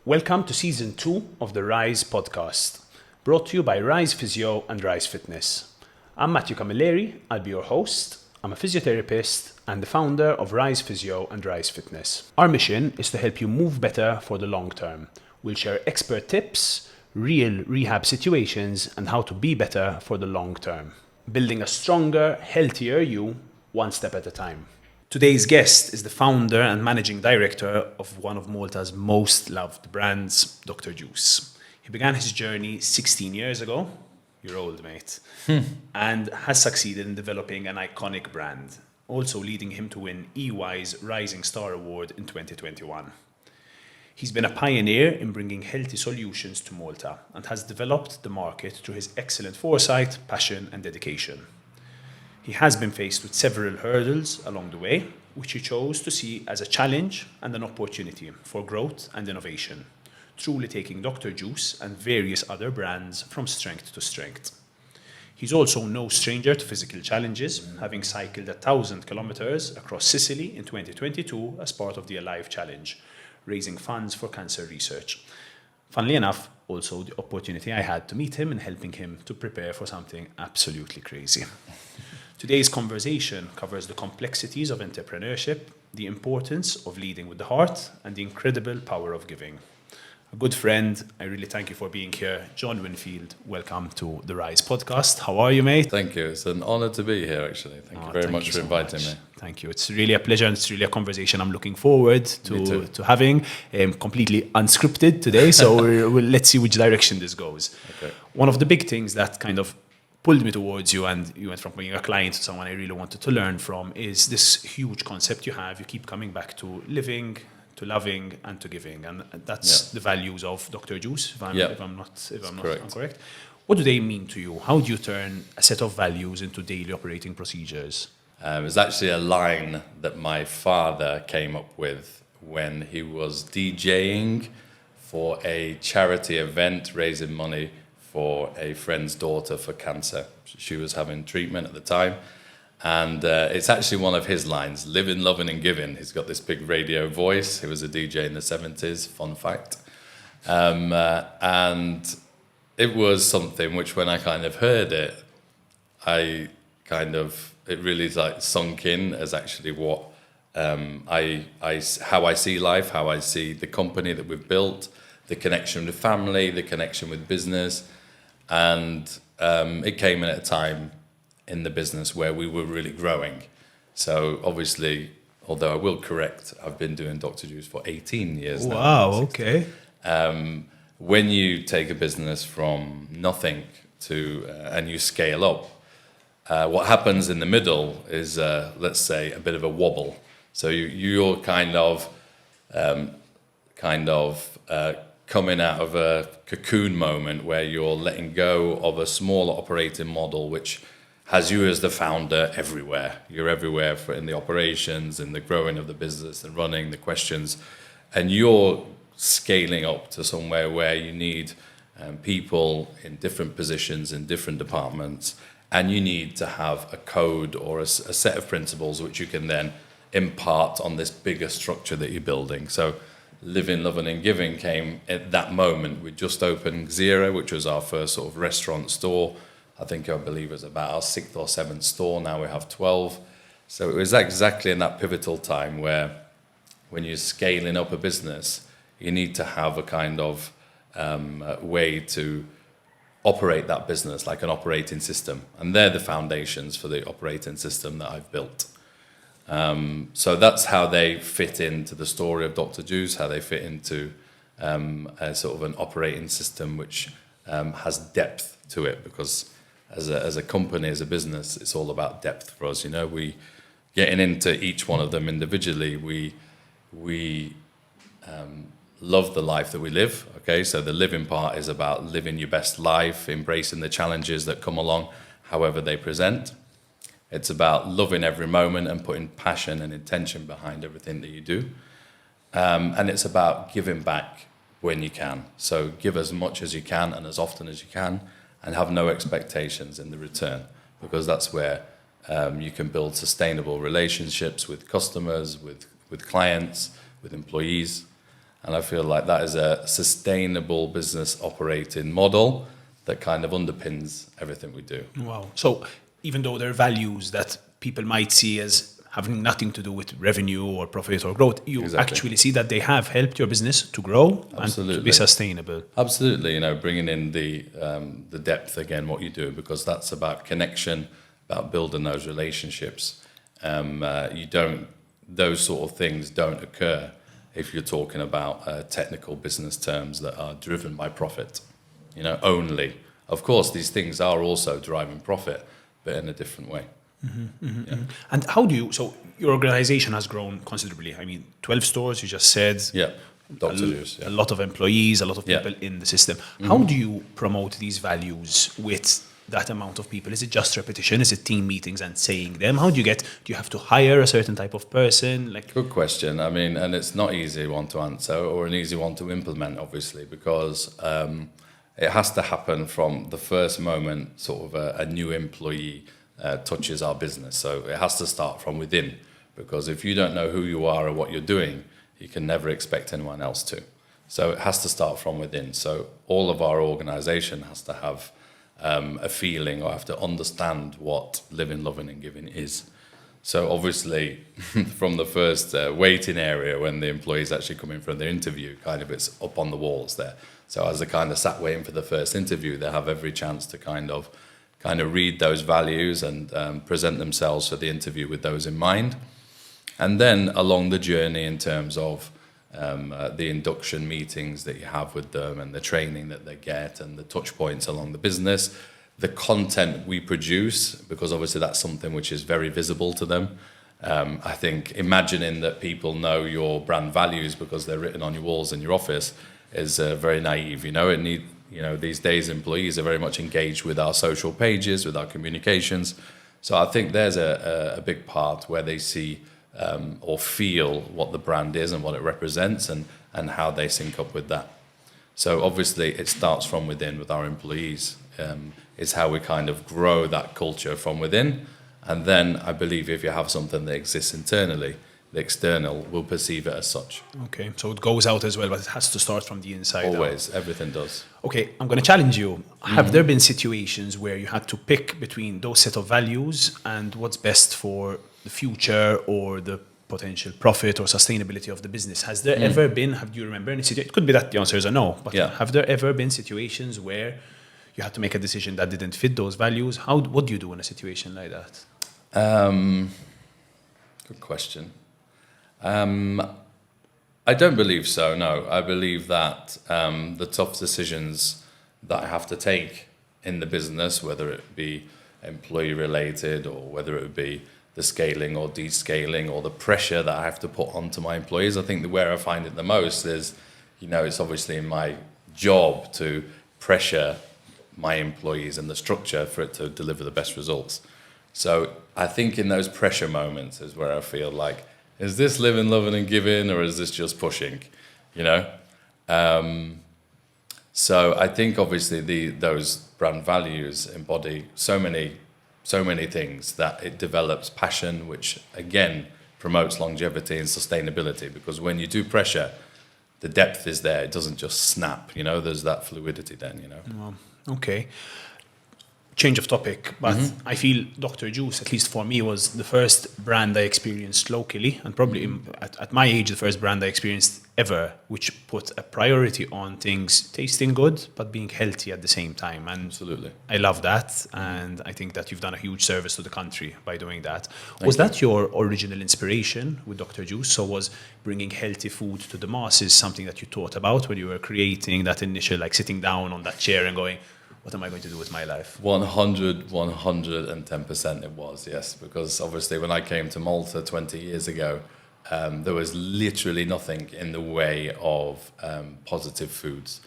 Welcome to Season 2 of the Rise podcast, brought to you by Rise Physio and Rise Fitness. I'm Matthew Camilleri, I'll be your host. I'm a physiotherapist and the founder of Rise Physio and Rise Fitness. Our mission is to help you move better for the long term. We'll share expert tips, real rehab situations, and how to be better for the long term. Building a stronger, healthier you, one step at a time. Today's guest is the founder and managing director of one of Malta's most loved brands, Dr. Juice. He began his journey 16 years ago. You're old, mate. And has succeeded in developing an iconic brand, also leading him to win EY's Rising Star Award in 2021. He's been a pioneer in bringing healthy solutions to Malta and has developed the market through his excellent foresight, passion, and dedication. He has been faced with several hurdles along the way, which he chose to see as a challenge and an opportunity for growth and innovation, truly taking Dr. Juice and various other brands from strength to strength. He's also no stranger to physical challenges, having cycled 1,000 kilometers across Sicily in 2022 as part of the Alive Challenge, raising funds for cancer research. Funnily enough, also the opportunity I had to meet him and helping him to prepare for something absolutely crazy. Today's conversation covers the complexities of entrepreneurship, the importance of leading with the heart, and the incredible power of giving. A good friend, I really thank you for being here. John Winfield, welcome to the Rise podcast. How are you, mate? Thank you. It's an honor to be here, actually. Thank you very much for inviting me. Thank you. It's really a pleasure and it's really a conversation I'm looking forward to having. Completely unscripted today, so let's see which direction this goes. Okay. One of the big things that kind of pulled me towards you, and you went from being a client to someone I really wanted to learn from, is this huge concept you have. You keep coming back to living, to loving, and to giving, and that's the values of Dr. Juice. If I'm not incorrect, what do they mean to you? How do you turn a set of values into daily operating procedures? It was actually a line that my father came up with when he was DJing for a charity event raising money for a friend's daughter for cancer. She was having treatment at the time. And it's actually one of his lines, living, loving and giving. He's got this big radio voice. He was a DJ in the 70s, fun fact. And it was something which when I kind of heard it, it really like sunk in as actually what how I see life, how I see the company that we've built, the connection with family, the connection with business. And it came in at a time in the business where we were really growing. So obviously, although I will correct, I've been doing Dr. Juice for 18 years now. Wow, okay. When you take a business from nothing to, and you scale up, what happens in the middle is, let's say, a bit of a wobble. So you're kind of coming out of a cocoon moment where you're letting go of a smaller operating model, which has you as the founder everywhere. You're everywhere in the operations and the growing of the business and running the questions. And you're scaling up to somewhere where you need people in different positions in different departments. And you need to have a code or a set of principles which you can then impart on this bigger structure that you're building. So living, loving and giving came at that moment. We just opened Zero, which was our first sort of restaurant store. I believe it was about our 6th or 7th store. Now we have 12. So it was exactly in that pivotal time where when you're scaling up a business, you need to have a kind of way to operate that business, like an operating system. And they're the foundations for the operating system that I've built. So that's how they fit into the story of Dr. Juice, how they fit into a sort of an operating system which has depth to it, because as a company, as a business, it's all about depth for us. You know, we getting into each one of them individually, we love the life that we live. Okay, so the living part is about living your best life, embracing the challenges that come along, however they present. It's about loving every moment and putting passion and intention behind everything that you do. And it's about giving back when you can. So give as much as you can and as often as you can, and have no expectations in the return, because that's where you can build sustainable relationships with customers, with clients, with employees. And I feel like that is a sustainable business operating model that kind of underpins everything we do. Wow. So even though there are values that people might see as having nothing to do with revenue or profit or growth, you actually see that they have helped your business to grow and to be sustainable. Absolutely. You know, bringing in the depth again, what you do, because that's about connection, about building those relationships. Those sort of things don't occur if you're talking about technical business terms that are driven by profit, you know, only. Of course, these things are also driving profit, but in a different way. And how do you, so your organization has grown considerably. I mean, 12 stores, you just said. Yeah, Dr. Juice. A lot of employees, a lot of people in the system. How do you promote these values with that amount of people? Is it just repetition? Is it team meetings and saying them? How do you have to hire a certain type of person? Good question. I mean, and it's not easy one to answer or an easy one to implement, obviously, because it has to happen from the first moment sort of a new employee touches our business. So it has to start from within, because if you don't know who you are or what you're doing, you can never expect anyone else to. So it has to start from within. So all of our organization has to have a feeling or have to understand what living, loving and giving is. So obviously from the first waiting area, when the employees actually come in for their interview, kind of it's up on the walls there. So as they kind of sat waiting for the first interview, they have every chance to kind of read those values and present themselves for the interview with those in mind. And then along the journey in terms of the induction meetings that you have with them and the training that they get and the touch points along the business, the content we produce, because obviously that's something which is very visible to them. I think imagining that people know your brand values because they're written on your walls in your office is very naive. These days employees are very much engaged with our social pages, with our communications. So I think there's a big part where they see or feel what the brand is and what it represents and how they sync up with that. So obviously it starts from within with our employees. It's how we kind of grow that culture from within. And then I believe if you have something that exists internally, the external will perceive it as such. Okay, so it goes out as well, but it has to start from the inside. Always, everything does. Okay, I'm going to challenge you. Have there been situations where you had to pick between those set of values and what's best for the future or the potential profit or sustainability of the business? Has there ever been, do you remember any situation? It could be that the answer is a no, but have there ever been situations where you had to make a decision that didn't fit those values? What do you do in a situation like that? Good question. I don't believe so, no. I believe that the tough decisions that I have to take in the business, whether it be employee related or whether it be the scaling or descaling or the pressure that I have to put onto my employees, I think where I find it the most is, it's obviously in my job to pressure my employees and the structure for it to deliver the best results. So I think in those pressure moments is where I feel like, is this living, loving and giving, or is this just pushing, So I think obviously those brand values embody so many things that it develops passion, which again promotes longevity and sustainability, because when you do pressure, the depth is there. It doesn't just snap, there's that fluidity then, Well, okay. Change of topic, but I feel Dr. Juice, at least for me, was the first brand I experienced locally, and probably at my age, the first brand I experienced ever, which put a priority on things tasting good, but being healthy at the same time. And absolutely, I love that, and I think that you've done a huge service to the country by doing that. Was that your original inspiration with Dr. Juice? So was bringing healthy food to the masses something that you thought about when you were creating that initial, sitting down on that chair and going, what am I going to do with my life? 110% it was, yes. Because obviously when I came to Malta 20 years ago, there was literally nothing in the way of positive foods.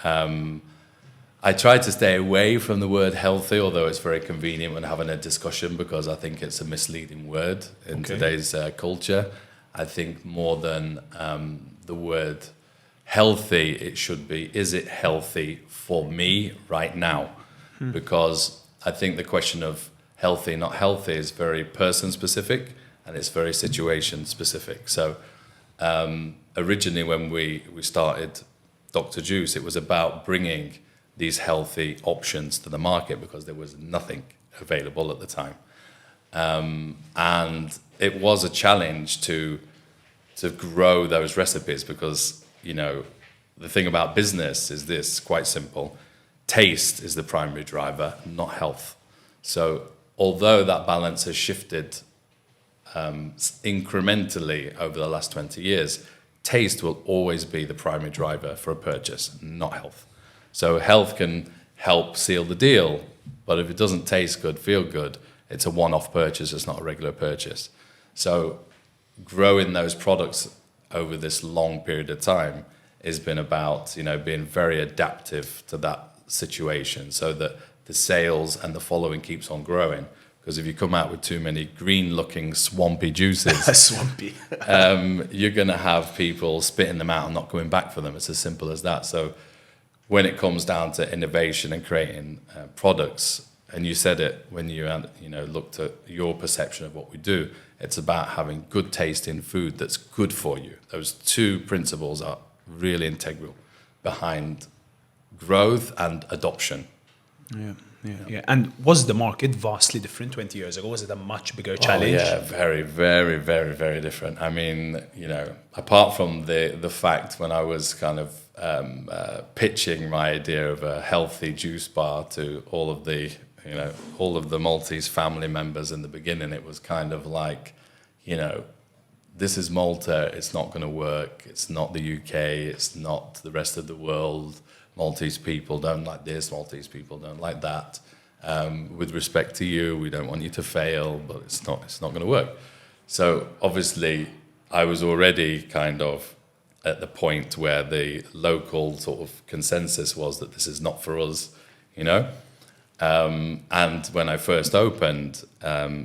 I tried to stay away from the word healthy, although it's very convenient when having a discussion, because I think it's a misleading word in today's culture. I think more than the word healthy, it should be, is it healthy for me right now? Because I think the question of healthy, not healthy is very person specific and it's very situation specific. So originally when we started Dr. Juice, it was about bringing these healthy options to the market because there was nothing available at the time. And it was a challenge to grow those recipes because, the thing about business is this, quite simple. Taste is the primary driver, not health. So although that balance has shifted incrementally over the last 20 years, taste will always be the primary driver for a purchase, not health. So health can help seal the deal, but if it doesn't taste good, feel good, it's a one-off purchase, it's not a regular purchase. So growing those products over this long period of time has been about, being very adaptive to that situation so that the sales and the following keeps on growing. Because if you come out with too many green-looking, swampy juices, Swampy. you're going to have people spitting them out and not coming back for them. It's as simple as that. So when it comes down to innovation and creating products, and you said it when you looked at your perception of what we do, it's about having good tasting food that's good for you. Those two principles are really integral behind growth and adoption. Yeah. And was the market vastly different 20 years ago? Was it a much bigger challenge? Oh, yeah, very, very, very, very different. I mean, apart from the fact when I was kind of pitching my idea of a healthy juice bar to all of the Maltese family members in the beginning, it was kind of like, this is Malta, it's not going to work, it's not the UK, it's not the rest of the world. Maltese people don't like this, Maltese people don't like that. With respect to you, we don't want you to fail, but it's not going to work. So obviously, I was already kind of at the point where the local sort of consensus was that this is not for us, And when I first opened,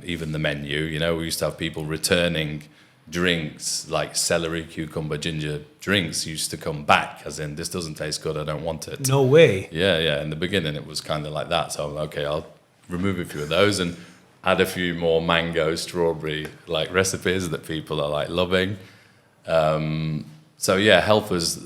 even the menu, we used to have people returning drinks like celery, cucumber, ginger drinks used to come back, as in, this doesn't taste good, I don't want it. No way. Yeah. In the beginning, it was kind of like that. So, okay, I'll remove a few of those and add a few more mango, strawberry like recipes that people are like loving. So yeah, health was,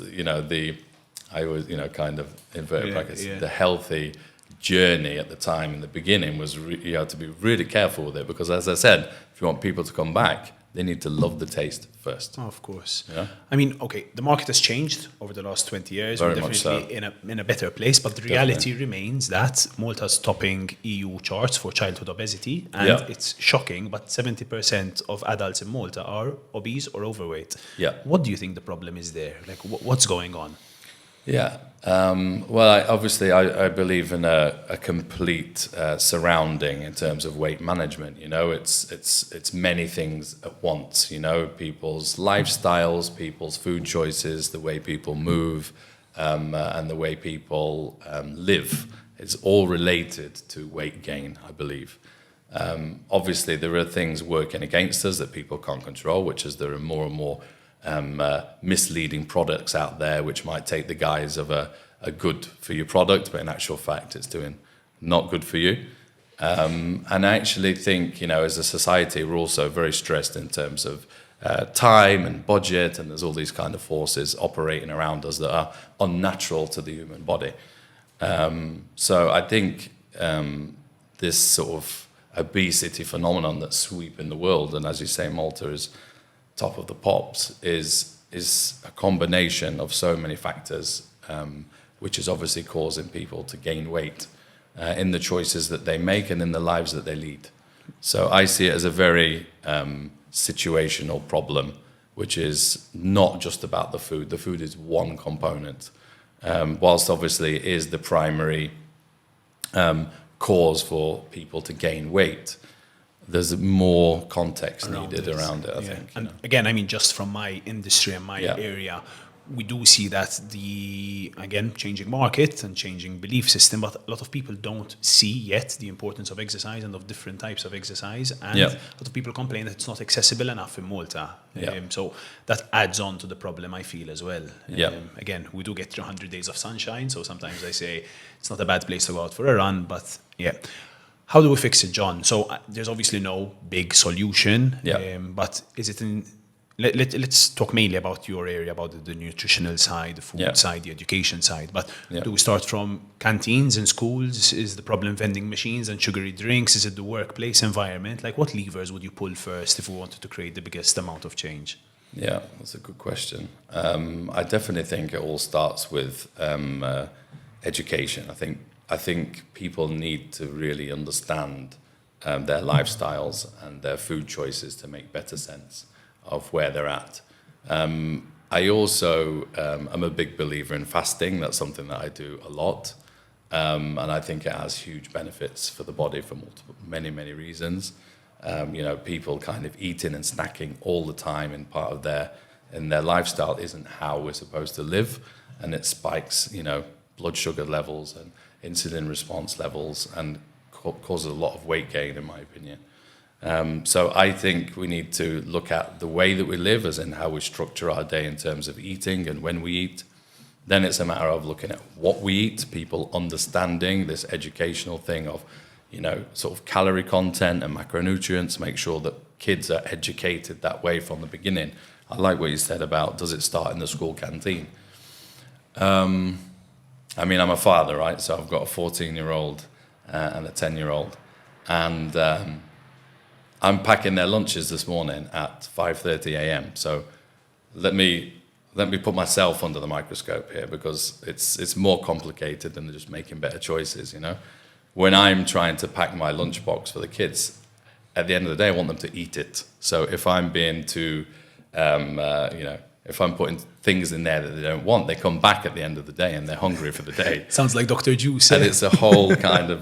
I was, kind of inverted brackets, the healthy journey at the time in the beginning was, you had to be really careful with it because, as I said, if you want people to come back, they need to love the taste first. Oh, of course. Yeah. I mean, okay, the market has changed over the last 20 years. Very We're much definitely in a better place, but the reality remains that Malta's topping EU charts for childhood obesity, and it's shocking, but 70% of adults in Malta are obese or overweight. Yeah. What do you think the problem is there? Like, what's going on? Yeah. Well, I believe in a complete surrounding in terms of weight management. It's many things at once. People's lifestyles, people's food choices, the way people move, and the way people live. It's all related to weight gain, I believe. Obviously, there are things working against us that people can't control, which is there are more and more misleading products out there which might take the guise of a good for you product, but in actual fact it's doing not good for you. And I actually think, as a society, we're also very stressed in terms of time and budget, and there's all these kind of forces operating around us that are unnatural to the human body. So I think this sort of obesity phenomenon that's sweeping the world, and as you say, Malta is top of the pops, is a combination of so many factors, which is obviously causing people to gain weight in the choices that they make and in the lives that they lead. So I see it as a very situational problem, which is not just about the food. The food is one component, whilst obviously it is the primary cause for people to gain weight. There's more context needed around it, I think. And again, I mean, just from my industry and my area, we do see that changing market and changing belief system, but a lot of people don't see yet the importance of exercise and of different types of exercise. And a lot of people complain that it's not accessible enough in Malta. So that adds on to the problem, I feel, as well. Again, we do get 300 days of sunshine, so sometimes I say it's not a bad place to go out for a run, but how do we fix it, John? So there's obviously no big solution, but is it let's talk mainly about your area, about the nutritional side, the food side, the education side. But do we start from canteens in schools? Is the problem vending machines and sugary drinks? Is it the workplace environment? Like, what levers would you pull first if we wanted to create the biggest amount of change? Yeah, that's a good question. I definitely think it all starts with education. I think people need to really understand their lifestyles and their food choices to make better sense of where they're at. I also am a big believer in fasting. That's something that I do a lot. And I think it has huge benefits for the body for many reasons. People kind of eating and snacking all the time in part of their lifestyle isn't how we're supposed to live. And it spikes, blood sugar levels and insulin response levels and causes a lot of weight gain, in my opinion. So I think we need to look at the way that we live, as in how we structure our day in terms of eating and when we eat. Then it's a matter of looking at what we eat, people understanding this educational thing of, sort of calorie content and macronutrients, make sure that kids are educated that way from the beginning. I like what you said about, does it start in the school canteen? I'm a father, right? So I've got a 14-year-old and a 10-year-old. And I'm packing their lunches this morning at 5:30 a.m. So let me put myself under the microscope here, because it's more complicated than just making better choices, When I'm trying to pack my lunchbox for the kids, at the end of the day, I want them to eat it. So if I'm being too, if I'm putting things in there that they don't want, they come back at the end of the day and they're hungry for the day. Sounds like Dr. Juice. And it's a whole kind of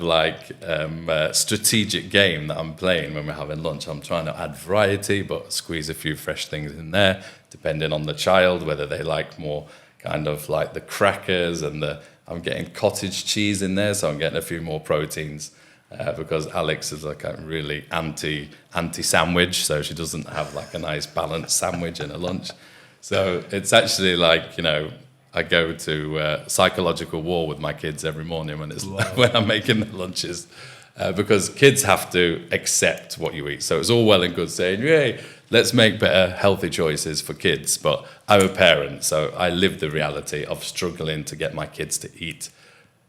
strategic game that I'm playing when we're having lunch. I'm trying to add variety, but squeeze a few fresh things in there, depending on the child, whether they like more kind of like the crackers and I'm getting cottage cheese in there, so I'm getting a few more proteins. Because Alex is like a really anti-sandwich, so she doesn't have like a nice balanced sandwich in her lunch. So it's actually like, I go to psychological war with my kids every morning when I'm making their lunches, because kids have to accept what you eat. So it's all well and good saying, yay, let's make better healthy choices for kids. But I'm a parent, so I live the reality of struggling to get my kids to eat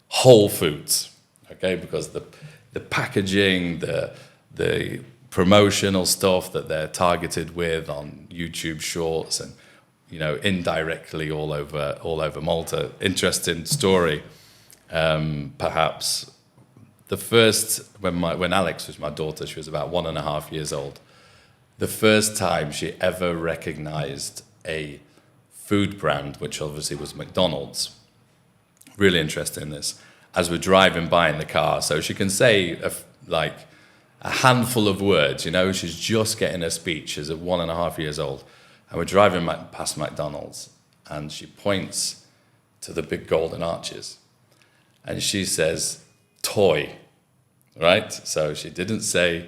whole foods, okay? Because the packaging, the promotional stuff that they're targeted with on YouTube Shorts and indirectly all over Malta. Interesting story. Perhaps the first when Alex was my daughter, she was about 1.5 years old. The first time she ever recognized a food brand, which obviously was McDonald's. Really interesting this. As we're driving by in the car, so she can say a handful of words. She's just getting her speech as 1.5 years old. And we're driving past McDonald's, and she points to the big golden arches, and she says, toy, right? So she didn't say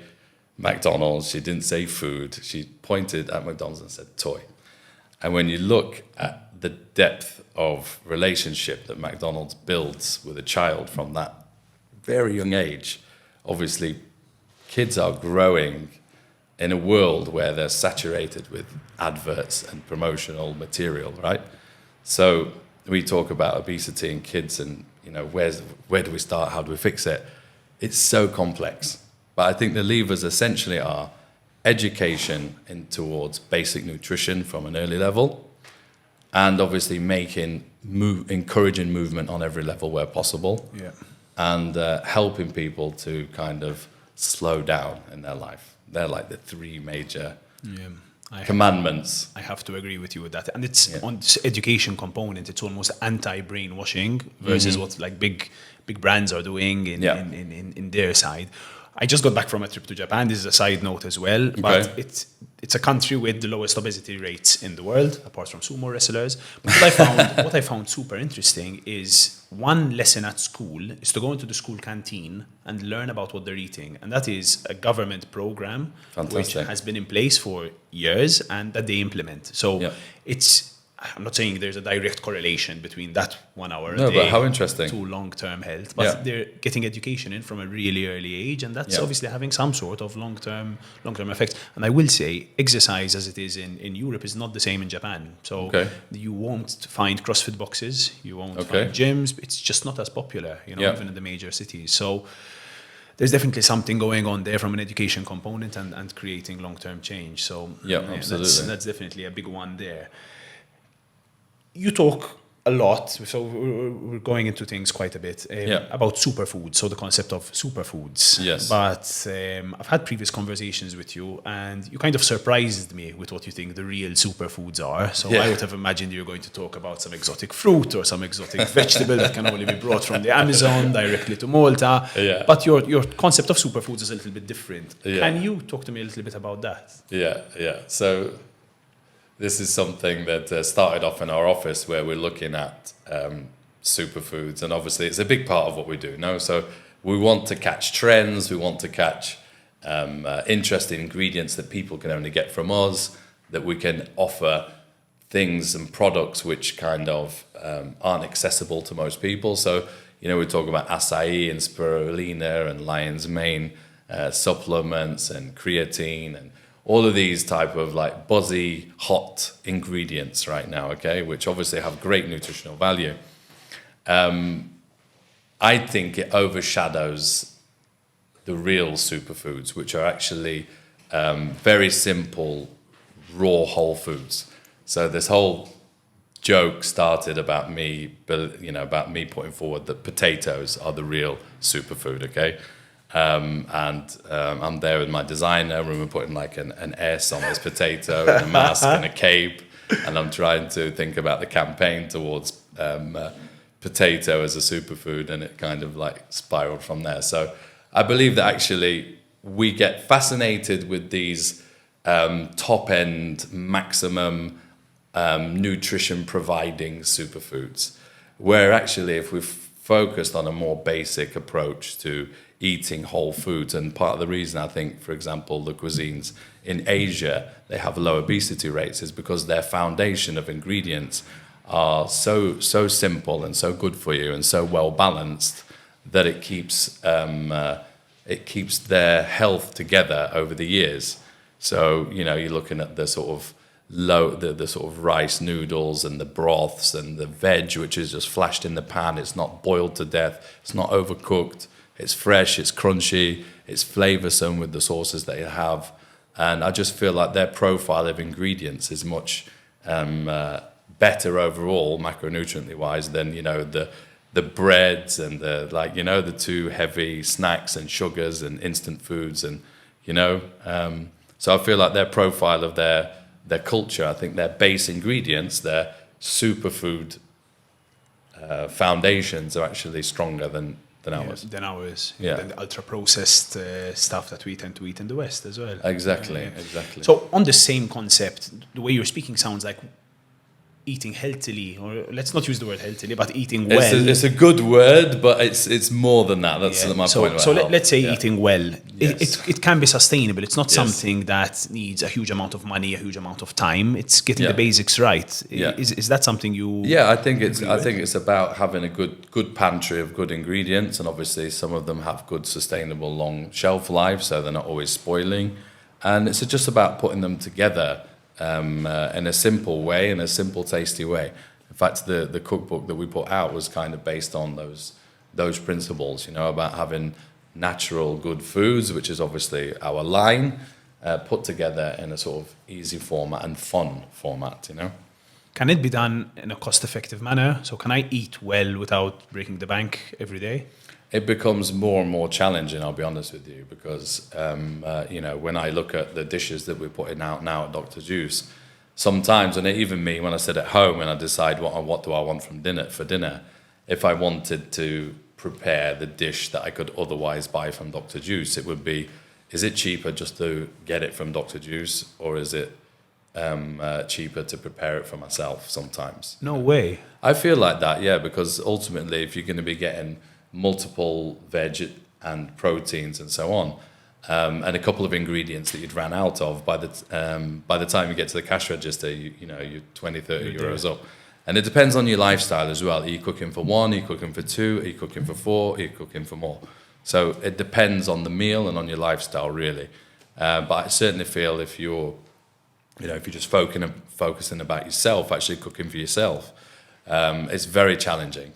McDonald's, she didn't say food, she pointed at McDonald's and said toy. And when you look at the depth of relationship that McDonald's builds with a child from that very young age, obviously kids are growing in a world where they're saturated with adverts and promotional material, right? So we talk about obesity in kids and, where do we start? How do we fix it? It's so complex. But I think the levers essentially are education towards basic nutrition from an early level, and obviously encouraging movement on every level where possible, and helping people to kind of slow down in their life. They're like the three major commandments. I have to agree with you with that. And it's on this education component, it's almost anti-brainwashing versus what like big brands are doing in their side. I just got back from a trip to Japan. This is a side note as well, but it's a country with the lowest obesity rates in the world, apart from sumo wrestlers. But what I found super interesting is one lesson at school is to go into the school canteen and learn about what they're eating, and that is a government program which has been in place for years and that they implement. So it's I'm not saying there's a direct correlation between that 1 hour a No, day but how interesting. to long-term health, but they're getting education in from a really early age, and that's obviously having some sort of long-term effects. And I will say, exercise as it is in Europe is not the same in Japan. So you won't find CrossFit boxes, you won't find gyms. It's just not as popular, even in the major cities. So there's definitely something going on there from an education component and creating long-term change. So absolutely. That's definitely a big one there. You talk a lot, so we're going into things quite a bit about superfoods, so the concept of superfoods. Yes. But I've had previous conversations with you, and you kind of surprised me with what you think the real superfoods are. So I would have imagined you're going to talk about some exotic fruit or some exotic vegetable that can only be brought from the Amazon directly to Malta. Yeah. But your concept of superfoods is a little bit different. Yeah. Can you talk to me a little bit about that? Yeah. So this is something that started off in our office where we're looking at superfoods, and obviously it's a big part of what we do. No, so we want to catch trends, we want to catch interesting ingredients that people can only get from us, that we can offer things and products which kind of aren't accessible to most people. So we talk about acai and spirulina and lion's mane supplements and creatine and all of these type of like buzzy, hot ingredients right now, which obviously have great nutritional value. I think it overshadows the real superfoods, which are actually very simple, raw whole foods. So this whole joke started about me putting forward that potatoes are the real superfood, and I'm there with my designer, and we're putting like an S on this potato and a mask and a cape, and I'm trying to think about the campaign towards potato as a superfood, and it kind of like spiraled from there. So I believe that actually we get fascinated with these top-end, maximum nutrition providing superfoods, where actually if we've focused on a more basic approach to eating whole foods, and part of the reason I think, for example, the cuisines in Asia, they have low obesity rates, is because their foundation of ingredients are so simple and so good for you and so well balanced that it keeps their health together over the years. So you're looking at the sort of the sort of rice noodles and the broths and the veg, which is just flashed in the pan. It's not boiled to death. It's not overcooked. It's fresh. It's crunchy. It's flavoursome with the sauces that you have. And I just feel like their profile of ingredients is much better overall, macronutriently wise, than the breads and the too heavy snacks and sugars and instant foods and so I feel like their profile of their culture, I think their base ingredients, their superfood foundations are actually stronger than ours. Than ours. Yeah. Than the ultra-processed stuff that we tend to eat in the West as well. Exactly. So on the same concept, the way you're speaking sounds like eating healthily, or let's not use the word healthily, but eating well. It's a good word, but it's more than that. That's my point. So let's say eating well. Yes. It can be sustainable. It's not something that needs a huge amount of money, a huge amount of time. It's getting the basics right. Yeah. Is that something you? Yeah, I think it's about having a good pantry of good ingredients, and obviously some of them have good, sustainable, long shelf life, so they're not always spoiling. And it's just about putting them together in a simple way, in a simple, tasty way. In fact, the cookbook that we put out was kind of based on those principles, about having natural, good foods, which is obviously our line, put together in a sort of easy format and fun format, Can it be done in a cost-effective manner? So can I eat well without breaking the bank every day? It becomes more and more challenging, I'll be honest with you, because, when I look at the dishes that we're putting out now at Dr. Juice, sometimes, and even me, when I sit at home and I decide what do I want for dinner, if I wanted to prepare the dish that I could otherwise buy from Dr. Juice, it would be, is it cheaper just to get it from Dr. Juice, or is it cheaper to prepare it for myself sometimes? No way. I feel like that, yeah, because ultimately if you're going to be getting multiple veg and proteins and so on, and a couple of ingredients that you'd ran out of. By the time you get to the cash register, you're 20, 30 euros up. And it depends on your lifestyle as well. Are you cooking for one? Are you cooking for two? Are you cooking for four? Are you cooking for more? So it depends on the meal and on your lifestyle, really. But I certainly feel if you're just focusing about yourself, actually cooking for yourself, it's very challenging.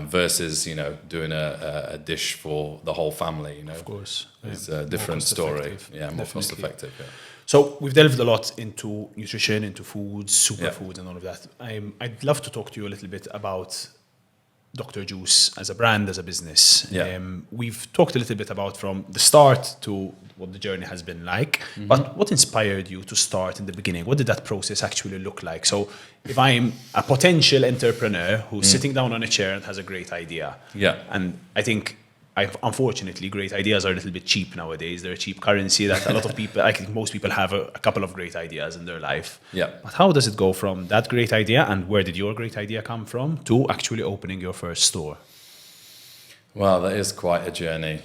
Versus doing a dish for the whole family. Of course, it's a different story. Yeah, more cost effective. Yeah. So we've delved a lot into nutrition, into foods, superfoods, and all of that. I'd love to talk to you a little bit about Dr. Juice as a brand, as a business. Yeah. We've talked a little bit about from the start to what the journey has been like, but what inspired you to start in the beginning? What did that process actually look like? So if I'm a potential entrepreneur who's sitting down on a chair and has a great idea, and I think unfortunately great ideas are a little bit cheap nowadays. They're a cheap currency that a lot of people, I think most people have a couple of great ideas in their life. But how does it go from that great idea, and where did your great idea come from, to actually opening your first store? Well, that is quite a journey.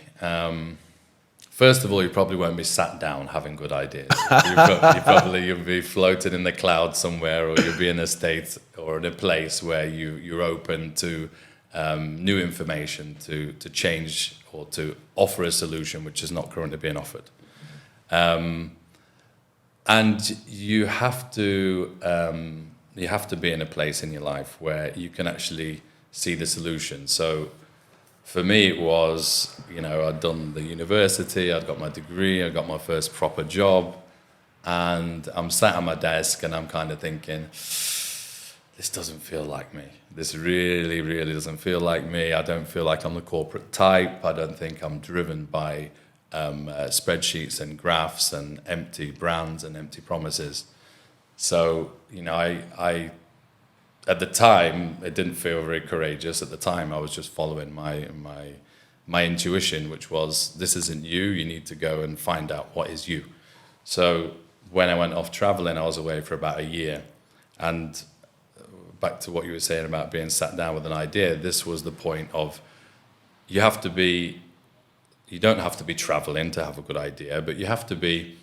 First of all, you probably won't be sat down having good ideas. You'll be floated in the clouds somewhere, or you'll be in a state or in a place where you're open to new information, to change or to offer a solution which is not currently being offered. And you have to be in a place in your life where you can actually see the solution. So for me, it was, I'd done the university, I'd got my degree, I got my first proper job, and I'm sat at my desk and I'm kind of thinking, this doesn't feel like me. This really, really doesn't feel like me. I don't feel like I'm the corporate type. I don't think I'm driven by spreadsheets and graphs and empty brands and empty promises. So, I at the time, it didn't feel very courageous. At the time, I was just following my intuition, which was, this isn't you. You need to go and find out what is you. So when I went off traveling, I was away for about a year. And back to what you were saying about being sat down with an idea, this was the point of, you don't have to be traveling to have a good idea, but you have to be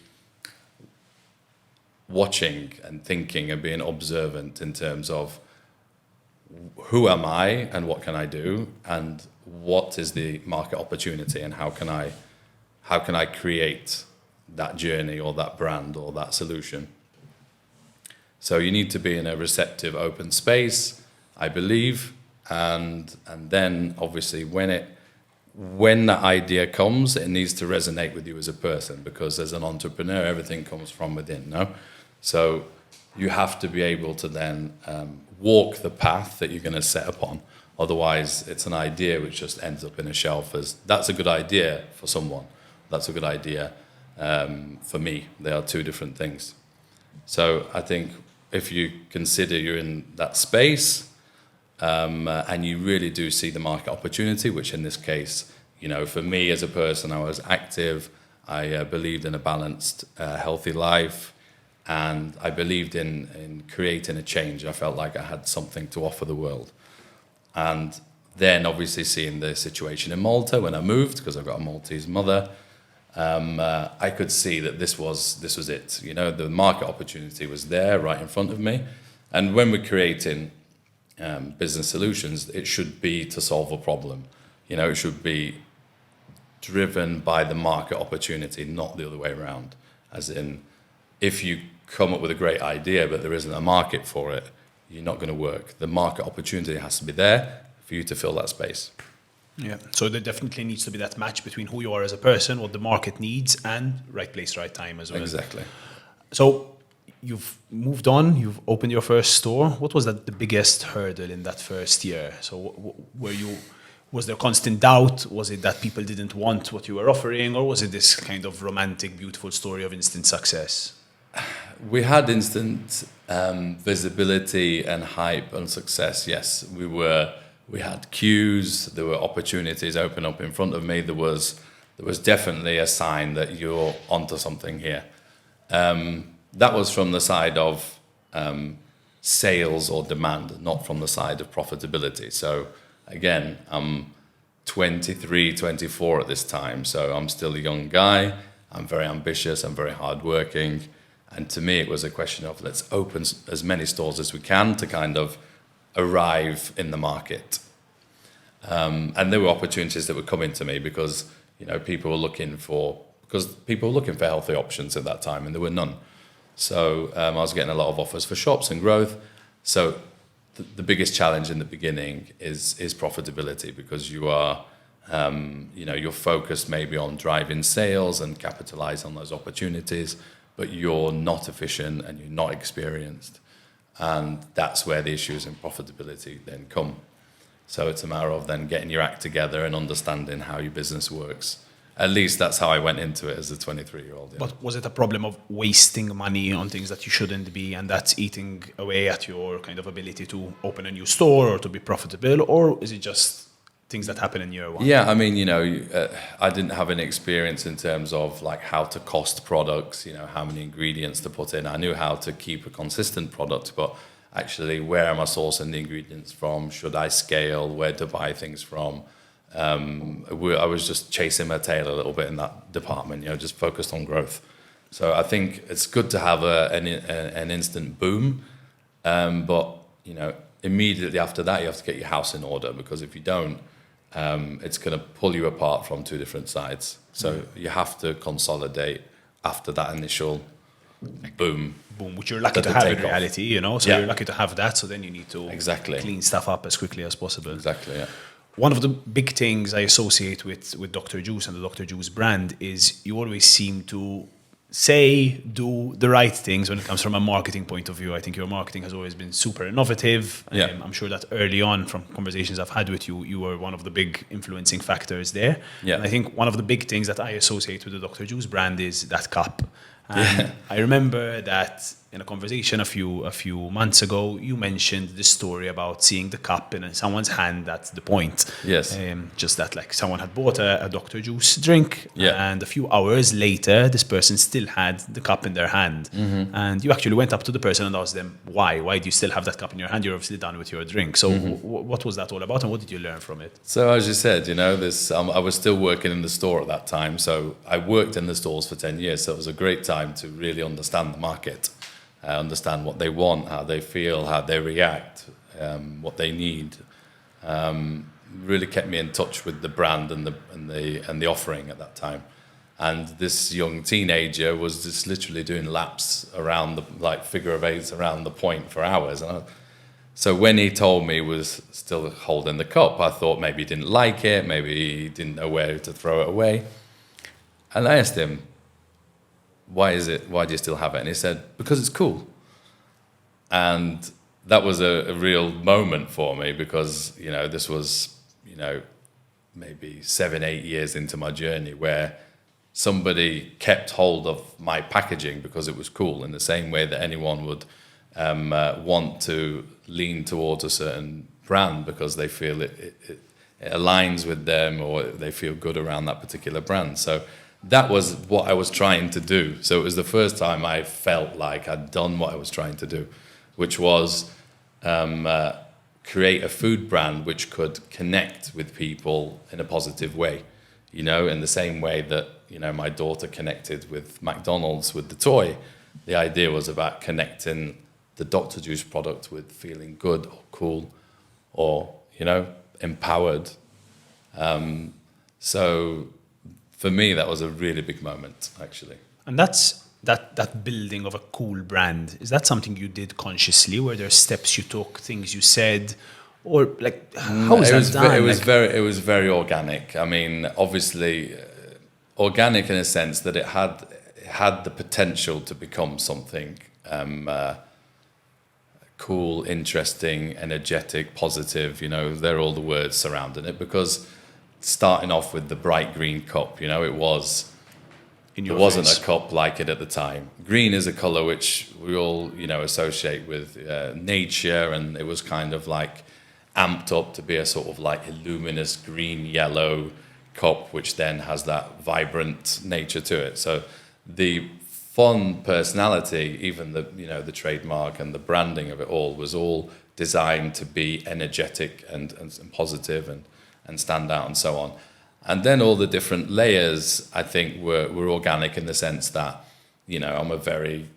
watching and thinking and being observant in terms of, who am I and what can I do, and what is the market opportunity, and how can I create that journey or that brand or that solution. So you need to be in a receptive, open space, I believe, and then obviously when that idea comes, it needs to resonate with you as a person, because as an entrepreneur, everything comes from within, no? So you have to be able to then walk the path that you're going to set upon. Otherwise, it's an idea which just ends up in a shelf as, that's a good idea for someone. That's a good idea for me. They are two different things. So I think if you consider you're in that space and you really do see the market opportunity, which in this case, for me as a person, I was active. I believed in a balanced, healthy life. And I believed in creating a change. I felt like I had something to offer the world. And then obviously seeing the situation in Malta when I moved, because I've got a Maltese mother, I could see that this was it. The market opportunity was there right in front of me. And when we're creating business solutions, it should be to solve a problem. It should be driven by the market opportunity, not the other way around. As in, if you come up with a great idea but there isn't a market for it, you're not going to work. The market opportunity has to be there for you to fill that space. Yeah, so there definitely needs to be that match between who you are as a person, what the market needs, and right place, right time as well. Exactly. So you've moved on, you've opened your first store. What was the biggest hurdle in that first year? So was there constant doubt? Was it that people didn't want what you were offering? Or was it this kind of romantic, beautiful story of instant success? We had instant visibility and hype and success, yes. We had queues, there were opportunities open up in front of me. There was definitely a sign that you're onto something here. That was from the side of sales or demand, not from the side of profitability. So again, 23, 24 at this time. So I'm still a young guy. I'm very ambitious. I'm very hardworking. And to me, it was a question of let's open as many stores as we can to kind of arrive in the market. And there were opportunities that were coming to me because, people were looking for healthy options at that time, and there were none. So I was getting a lot of offers for shops and growth. So the biggest challenge in the beginning is profitability, because you are, you're focused maybe on driving sales and capitalize on those opportunities, but you're not efficient and you're not experienced. And that's where the issues in profitability then come. So it's a matter of then getting your act together and understanding how your business works. At least that's how I went into it as a 23-year-old. Yeah. But was it a problem of wasting money on things that you shouldn't be, and that's eating away at your kind of ability to open a new store or to be profitable? Or is it just things that happen in year one? Yeah, I mean, I didn't have any experience in terms of like how to cost products, how many ingredients to put in. I knew how to keep a consistent product, but actually, where am I sourcing the ingredients from? Should I scale? Where to buy things from? I was just chasing my tail a little bit in that department, just focused on growth. So I think it's good to have an instant boom, but immediately after that you have to get your house in order, because if you don't, it's going to pull you apart from two different sides. So you have to consolidate after that initial boom, which you're lucky to have in reality, so you're lucky to have that. So then you need to clean stuff up as quickly as possible. Exactly, yeah. One of the big things I associate with Dr. Juice and the Dr. Juice brand is you always seem to do the right things when it comes from a marketing point of view. I think your marketing has always been super innovative. Yeah. I'm sure that early on, from conversations I've had with you, you were one of the big influencing factors there. Yeah. And I think one of the big things that I associate with the Dr. Juice brand is that cup. And I remember that in a conversation a few months ago, you mentioned the story about seeing the cup in someone's hand at the point. Yes. Just that, like, someone had bought a Dr. Juice drink, Yeah. and a few hours later, this person still had the cup in their hand. Mm-hmm. And you actually went up to the person and asked them, why? Why do you still have that cup in your hand? You're obviously done with your drink. So what was that all about, and what did you learn from it? So as you said, I was still working in the store at that time. So I worked in the stores for 10 years. So it was a great time to really understand the market. Understand what they want, how they feel, how they react, what they need. Really kept me in touch with the brand and the offering at that time. And this young teenager was just literally doing laps around figure of eights around the point for hours. So when he told me he was still holding the cup, I thought maybe he didn't like it, maybe he didn't know where to throw it away. And I asked him, why do you still have it? And he said, because it's cool. And that was a real moment for me, because, this was, maybe 7-8 years into my journey, where somebody kept hold of my packaging because it was cool, in the same way that anyone would want to lean towards a certain brand because they feel it aligns with them, or they feel good around that particular brand. So that was what I was trying to do. So it was the first time I felt like I'd done what I was trying to do, which was create a food brand which could connect with people in a positive way. In the same way that, my daughter connected with McDonald's with the toy. The idea was about connecting the Dr. Juice product with feeling good or cool or, empowered. So for me, that was a really big moment, actually. And that's that building of a cool brand. Is that something you did consciously? Were there steps you took, things you said, or like how was that done? It was very organic. I mean, obviously, organic in a sense that it had the potential to become something cool, interesting, energetic, positive. They're all the words surrounding it, because starting off with the bright green cup, it wasn't a cup like it at the time. Green is a color which we all, associate with nature, and it was kind of like amped up to be a sort of like a luminous green yellow cup, which then has that vibrant nature to it. So the fun personality, even the trademark and the branding of it all was all designed to be energetic and positive and stand out and so on. And then all the different layers, I think, were organic in the sense that, I'm a very,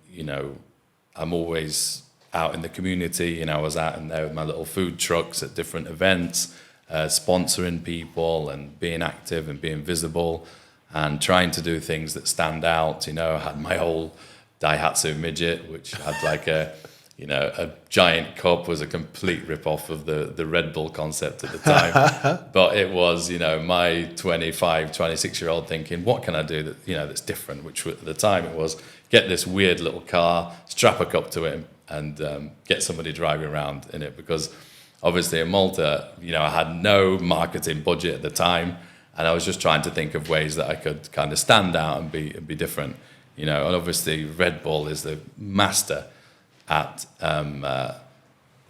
I'm always out in the community. I was out in there with my little food trucks at different events, sponsoring people and being active and being visible and trying to do things that stand out. I had my whole Daihatsu midget, which had like a giant cup, was a complete rip-off of the Red Bull concept at the time. But it was, my 25, 26-year-old thinking, what can I do that, that's different? Which at the time it was, get this weird little car, strap a cup to it and get somebody driving around in it. Because obviously in Malta, I had no marketing budget at the time. And I was just trying to think of ways that I could kind of stand out and be different. And obviously Red Bull is the master at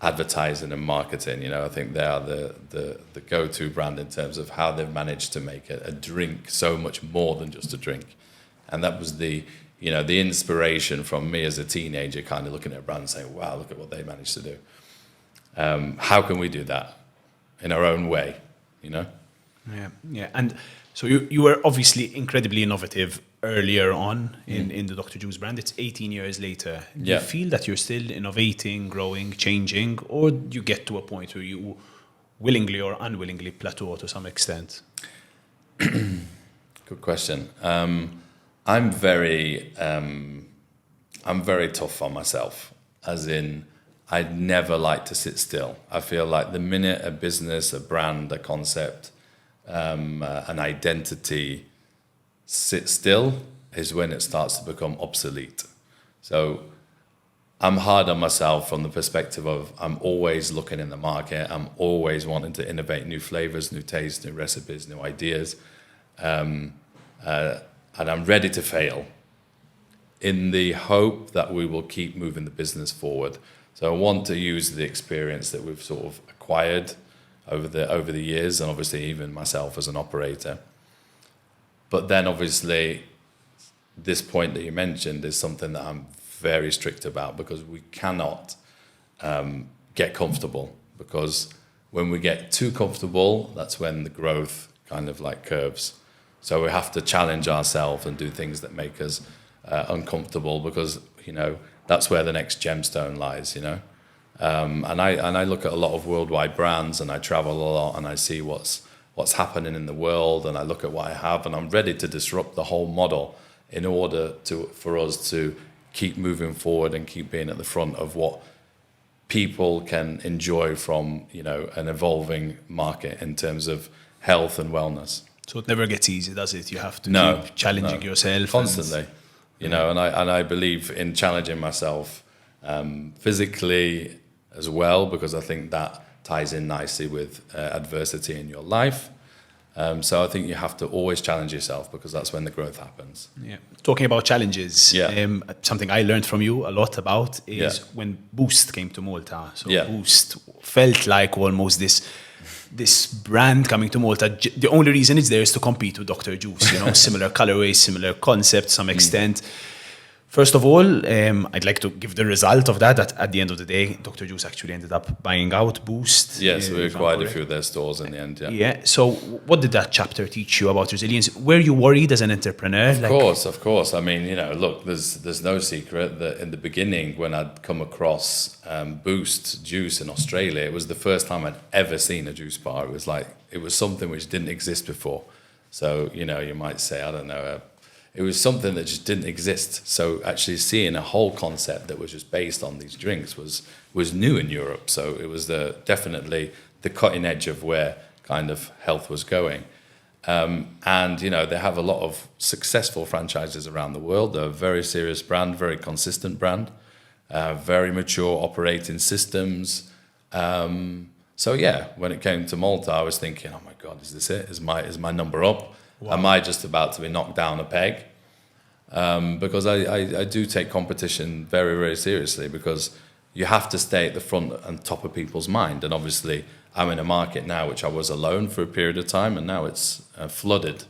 advertising and marketing. I think they are the go-to brand in terms of how they've managed to make a drink so much more than just a drink. And that was the inspiration from me as a teenager, kind of looking at a brand and saying, wow, look at what they managed to do. How can we do that in our own way, Yeah. And so you were obviously incredibly innovative earlier on in the Dr. Juice brand. It's 18 years later. Do you feel that you're still innovating, growing, changing, or do you get to a point where you willingly or unwillingly plateau to some extent? Good question. I'm very tough on myself, as in I'd never like to sit still. I feel like the minute a business, a brand, a concept, an identity sits still is when it starts to become obsolete. So I'm hard on myself from the perspective of I'm always looking in the market. I'm always wanting to innovate new flavors, new tastes, new recipes, new ideas. And I'm ready to fail in the hope that we will keep moving the business forward. So I want to use the experience that we've sort of acquired over the years, and obviously even myself as an operator. But then obviously this point that you mentioned is something that I'm very strict about, because we cannot get comfortable, because when we get too comfortable, that's when the growth kind of like curves. So we have to challenge ourselves and do things that make us uncomfortable, because that's where the next gemstone lies. And I look at a lot of worldwide brands, and I travel a lot, and I see what's happening in the world, and I look at what I have, and I'm ready to disrupt the whole model in order for us to keep moving forward and keep being at the front of what people can enjoy from an evolving market in terms of health and wellness. So it never gets easy, does it? You have to keep challenging yourself constantly. And I believe in challenging myself physically as well, because I think that ties in nicely with adversity in your life. So I think you have to always challenge yourself, because that's when the growth happens. Yeah. Talking about challenges, something I learned from you a lot about is when Boost came to Malta. So Boost felt like almost this brand coming to Malta. The only reason it's there is to compete with Dr. Juice, similar colorways, similar concept to some extent. First of all, I'd like to give the result of that at the end of the day, Dr. Juice actually ended up buying out Boost. Yes, we acquired a few of their stores in the end, Yeah, so what did that chapter teach you about resilience? Were you worried as an entrepreneur? Of course. I mean, look, there's no secret that in the beginning, when I'd come across Boost juice in Australia, it was the first time I'd ever seen a juice bar. It was something which didn't exist before. So, you might say, I don't know, it was something that just didn't exist. So actually seeing a whole concept that was just based on these drinks was new in Europe. So it was definitely the cutting edge of where kind of health was going. And, they have a lot of successful franchises around the world. They're a very serious brand, very consistent brand, very mature operating systems. So when it came to Malta, I was thinking, oh my God, is this it? Is my number up? Wow. Am I just about to be knocked down a peg? Because I do take competition very, very seriously, because you have to stay at the front and top of people's mind. And obviously, I'm in a market now which I was alone for a period of time, and now it's flooded,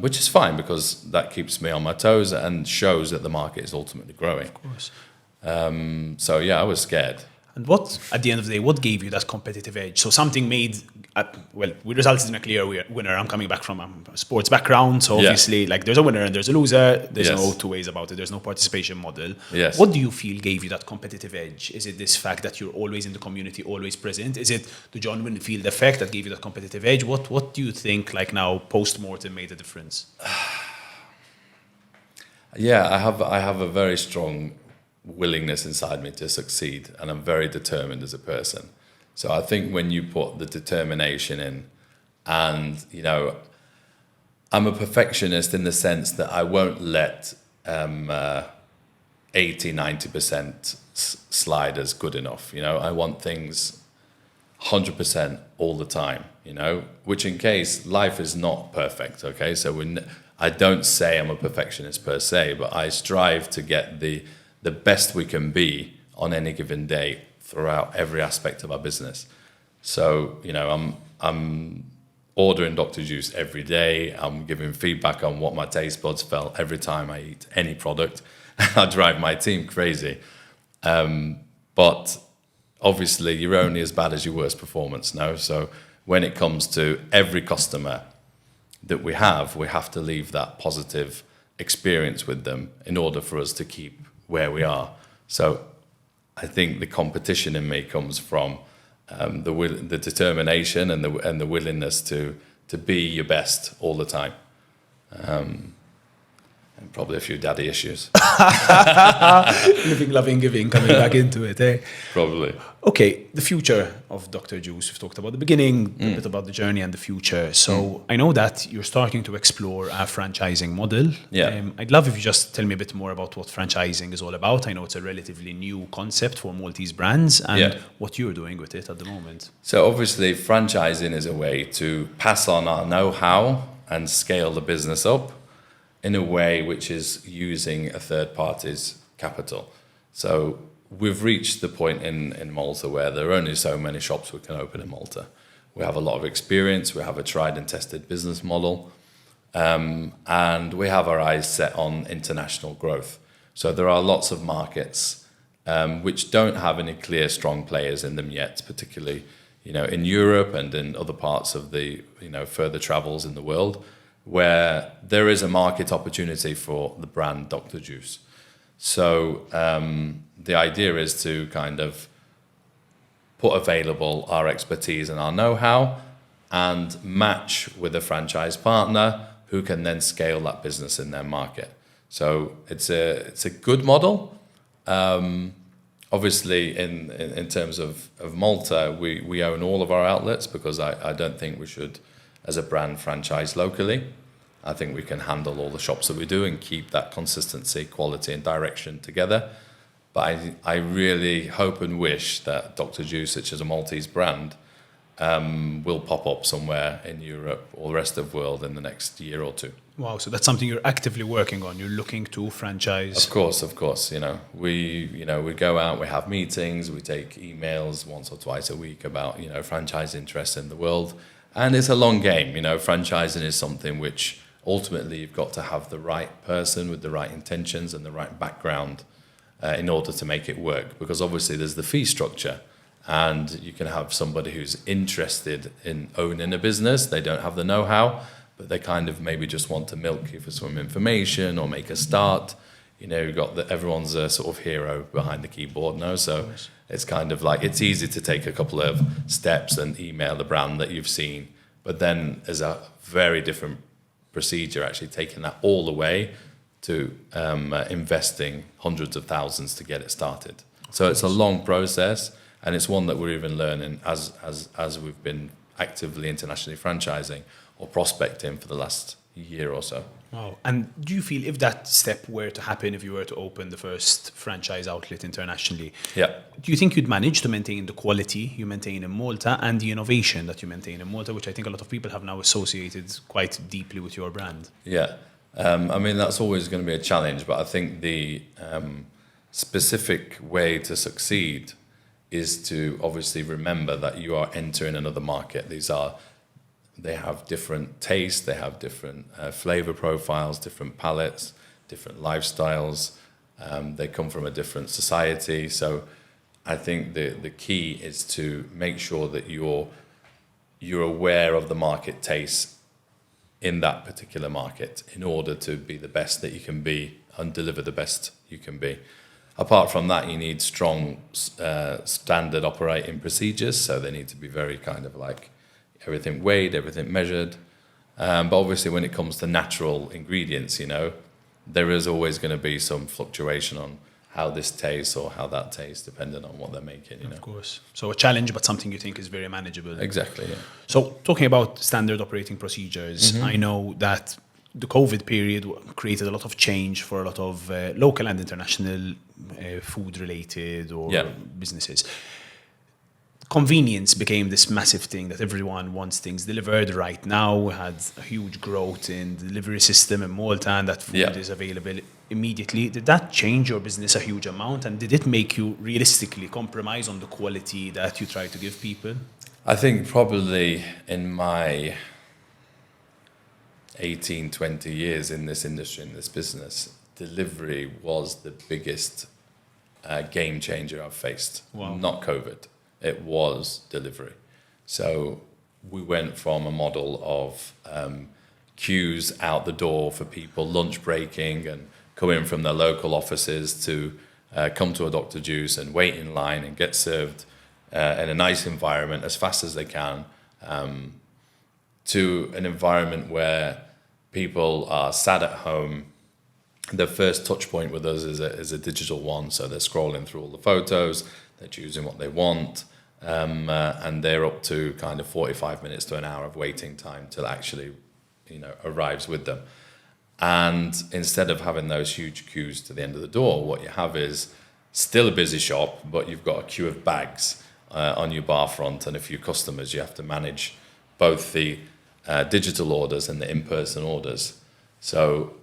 which is fine, because that keeps me on my toes and shows that the market is ultimately growing. Of course. I was scared. And what, at the end of the day, what gave you that competitive edge? So something made, we resulted in a clear winner. I'm coming back from a sports background, so obviously, like, there's a winner and there's a loser. There's no two ways about it. There's no participation model. Yes. What do you feel gave you that competitive edge? Is it this fact that you're always in the community, always present? Is it the John Winfield effect that gave you that competitive edge? What do you think, like, now, post-mortem made a difference? Yeah, I have a very strong willingness inside me to succeed, and I'm very determined as a person. So I think when you put the determination in, and I'm a perfectionist in the sense that I won't let 80-90% slide as good enough. I want things 100% all the time, which in case life is not perfect, okay? So I don't say I'm a perfectionist per se, but I strive to get the best we can be on any given day throughout every aspect of our business. So, I'm ordering Dr. Juice every day. I'm giving feedback on what my taste buds felt every time I eat any product. I drive my team crazy. But obviously, you're only as bad as your worst performance now. So when it comes to every customer that we have to leave that positive experience with them in order for us to keep where we are. So I think the competition in me comes from the determination and the willingness to be your best all the time. And probably a few daddy issues. Living, loving, giving, coming back into it, eh? Probably. Okay, the future of Dr. Juice. We've talked about the beginning, a bit about the journey and the future. So I know that you're starting to explore a franchising model. Yeah. I'd love if you just tell me a bit more about what franchising is all about. I know it's a relatively new concept for Maltese brands and what you're doing with it at the moment. So obviously franchising is a way to pass on our know-how and scale the business up in a way which is using a third party's capital. So we've reached the point in Malta where there are only so many shops we can open in Malta. We have a lot of experience, we have a tried and tested business model, and we have our eyes set on international growth. So there are lots of markets which don't have any clear, strong players in them yet, particularly in Europe and in other parts of the further travels in the world, where there is a market opportunity for the brand Dr. Juice. So the idea is to kind of put available our expertise and our know-how and match with a franchise partner who can then scale that business in their market. So it's a good model. Obviously, in terms of Malta, we own all of our outlets because I don't think we should, as a brand, franchise locally. I think we can handle all the shops that we do and keep that consistency, quality and direction together. But I really hope and wish that Dr. Juice, which is a Maltese brand, will pop up somewhere in Europe or the rest of the world in the next year or two. Wow, so that's something you're actively working on. You're looking to franchise. Of course. We go out, we have meetings, we take emails once or twice a week about franchise interest in the world, and it's a long game. Franchising is something which ultimately you've got to have the right person with the right intentions and the right background in order to make it work. Because obviously there's the fee structure, and you can have somebody who's interested in owning a business. They don't have the know-how, but they kind of maybe just want to milk you for some information or make a start. You've got everyone's a sort of hero behind the keyboard now, so it's kind of like it's easy to take a couple of steps and email the brand that you've seen, but then there's a very different procedure actually taking that all the way to investing hundreds of thousands to get it started. So it's a long process, and it's one that we're even learning as we've been actively internationally franchising or prospecting for the last year or so. Wow. And do you feel if that step were to happen, if you were to open the first franchise outlet internationally, do you think you'd manage to maintain the quality you maintain in Malta and the innovation that you maintain in Malta, which I think a lot of people have now associated quite deeply with your brand? Yeah. That's always going to be a challenge, but I think the specific way to succeed is to obviously remember that you are entering another market. They have different tastes, they have different flavor profiles, different palates, different lifestyles. They come from a different society. So I think the key is to make sure that you're aware of the market tastes in that particular market in order to be the best that you can be and deliver the best you can be. Apart from that, you need strong standard operating procedures, so they need to be very kind of like everything weighed, everything measured. But obviously when it comes to natural ingredients, there is always going to be some fluctuation on how this tastes or how that tastes, depending on what they're making. Of course. So a challenge, but something you think is very manageable. Exactly, yeah. So talking about standard operating procedures, I know that the COVID period created a lot of change for a lot of local and international food-related or businesses. Convenience became this massive thing that everyone wants things delivered right now. We had a huge growth in the delivery system in Malta, and that food is available immediately. Did that change your business a huge amount, and did it make you realistically compromise on the quality that you try to give people? I think probably in my 18, 20 years in this industry, in this business, delivery was the biggest game changer I've faced. Wow. Not COVID. It was delivery. So we went from a model of queues out the door for people lunch breaking and coming from their local offices to come to a Dr. Juice and wait in line and get served in a nice environment as fast as they can, to an environment where people are sat at home. The first touch point with us is a digital one, so they're scrolling through all the photos, they're choosing what they want, and they're up to kind of 45 minutes to an hour of waiting time till it actually, arrives with them. And instead of having those huge queues to the end of the door, what you have is still a busy shop, but you've got a queue of bags on your bar front and a few customers. You have to manage both the digital orders and the in-person orders. So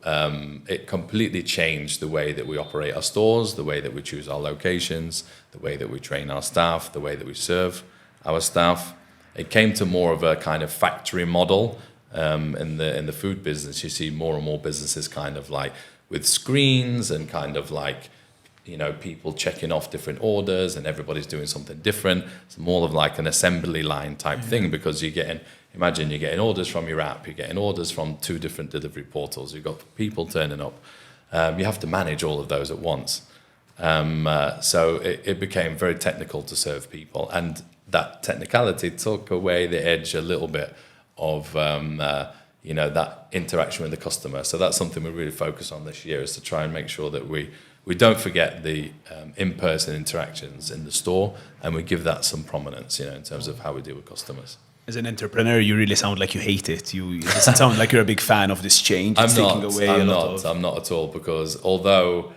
it completely changed the way that we operate our stores, the way that we choose our locations, the way that we train our staff, the way that we serve our staff. It came to more of a kind of factory model. In the food business, you see more and more businesses kind of like with screens and kind of like, people checking off different orders and everybody's doing something different. It's more of like an assembly line type thing, because imagine you're getting orders from your app, you're getting orders from 2 different delivery portals, you've got people turning up. You have to manage all of those at once. So it became very technical to serve people, and that technicality took away the edge a little bit of that interaction with the customer. So that's something we really focus on this year, is to try and make sure that we don't forget the in-person interactions in the store, and we give that some prominence, in terms of how we deal with customers. As an entrepreneur, you really sound like you hate it. It doesn't sound like you're a big fan of this change. I'm not at all, because although,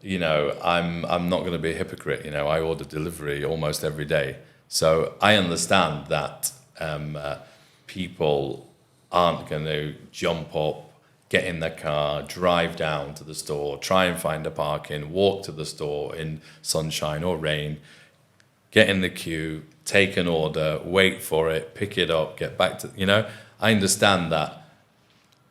I'm not going to be a hypocrite. I order delivery almost every day. So I understand that people aren't going to jump up, get in their car, drive down to the store, try and find a parking, walk to the store in sunshine or rain, get in the queue, take an order, wait for it, pick it up, get back to, I understand that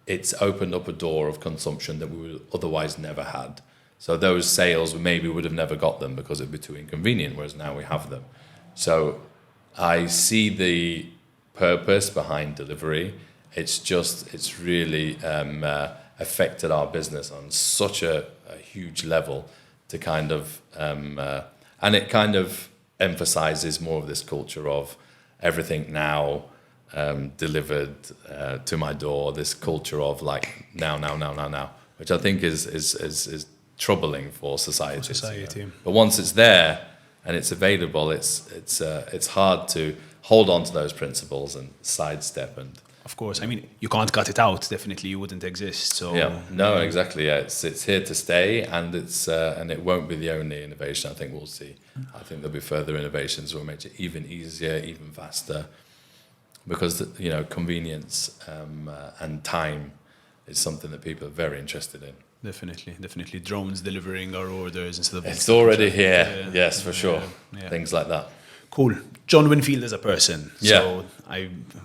it's opened up a door of consumption that we would otherwise never had. So those sales, maybe would have never got them because it'd be too inconvenient, whereas now we have them. So I see the purpose behind delivery. It's really affected our business on such a huge level to kind of, and it kind of emphasizes more of this culture of everything now delivered to my door, this culture of like now, which I think is troubling for society. But once it's there and it's available, it's hard to hold on to those principles and sidestep. And of course, you can't cut it out. Definitely, you wouldn't exist. So exactly. Yeah, it's here to stay, and it won't be the only innovation. I think we'll see. I think there'll be further innovations that will make it even easier, even faster, because convenience and time is something that people are very interested in. Definitely. Drones delivering our orders instead of... It's already here. Yes, for sure. Yeah. Things like that. Cool. John Winfield is a person. Yeah. So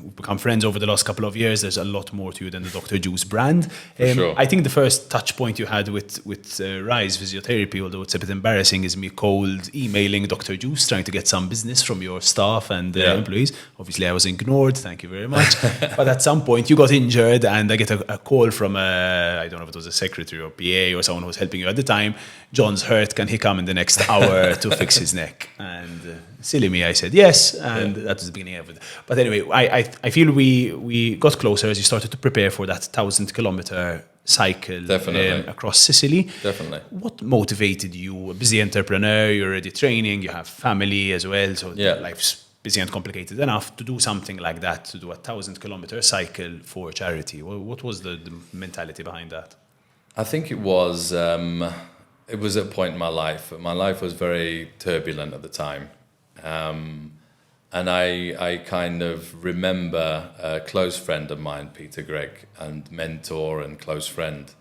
we've become friends over the last couple of years. There's a lot more to you than the Dr. Juice brand. Sure. I think the first touch point you had with Rise Physiotherapy, although it's a bit embarrassing, is me cold emailing Dr. Juice, trying to get some business from your staff and employees. Obviously, I was ignored. Thank you very much. But at some point, you got injured, and I get a call from I don't know if it was a secretary or PA or someone who was helping you at the time. John's hurt. Can he come in the next hour to fix his neck? And silly me, I said yes, and that was the beginning of it. But anyway, I feel we got closer as you started to prepare for that 1,000-kilometer cycle across Sicily. Definitely. What motivated you? A busy entrepreneur, you're already training, you have family as well, so life's busy and complicated enough to do something like that, to do a 1,000-kilometer cycle for charity. What was the mentality behind that? I think it was a point in my life. My life was very turbulent at the time. And I kind of remember a close friend of mine, Peter Gregg, and mentor and close friend.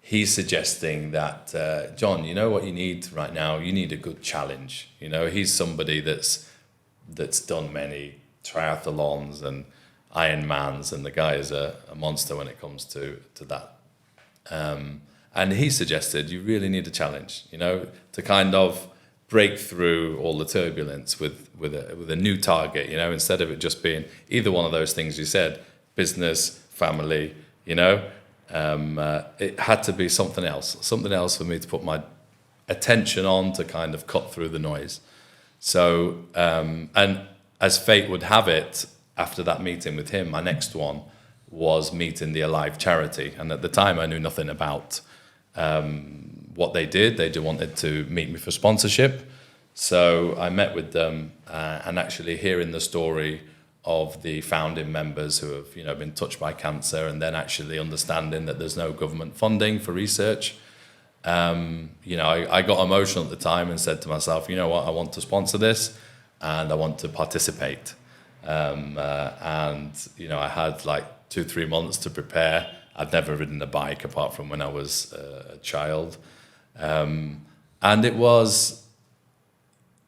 He's suggesting that, John, you know what you need right now? You need a good challenge. You know, he's somebody that's done many triathlons and Ironmans, and the guy is a monster when it comes to that. And he suggested you really need a challenge, you know, to kind of break through all the turbulence with a new target, you know, instead of it just being either one of those things you said, business, family, you know, it had to be something else for me to put my attention on to kind of cut through the noise. So, and as fate would have it, after that meeting with him, my next one was meeting the Alive charity. And at the time I knew nothing about what they did. They just wanted to meet me for sponsorship. So I met with them and actually hearing the story of the founding members who have, you know, been touched by cancer, and then actually understanding that there's no government funding for research. You know, I got emotional at the time and said to myself, you know what, I want to sponsor this and I want to participate. And, you know, I had like 2-3 months to prepare. I'd never ridden a bike apart from when I was a child. And it was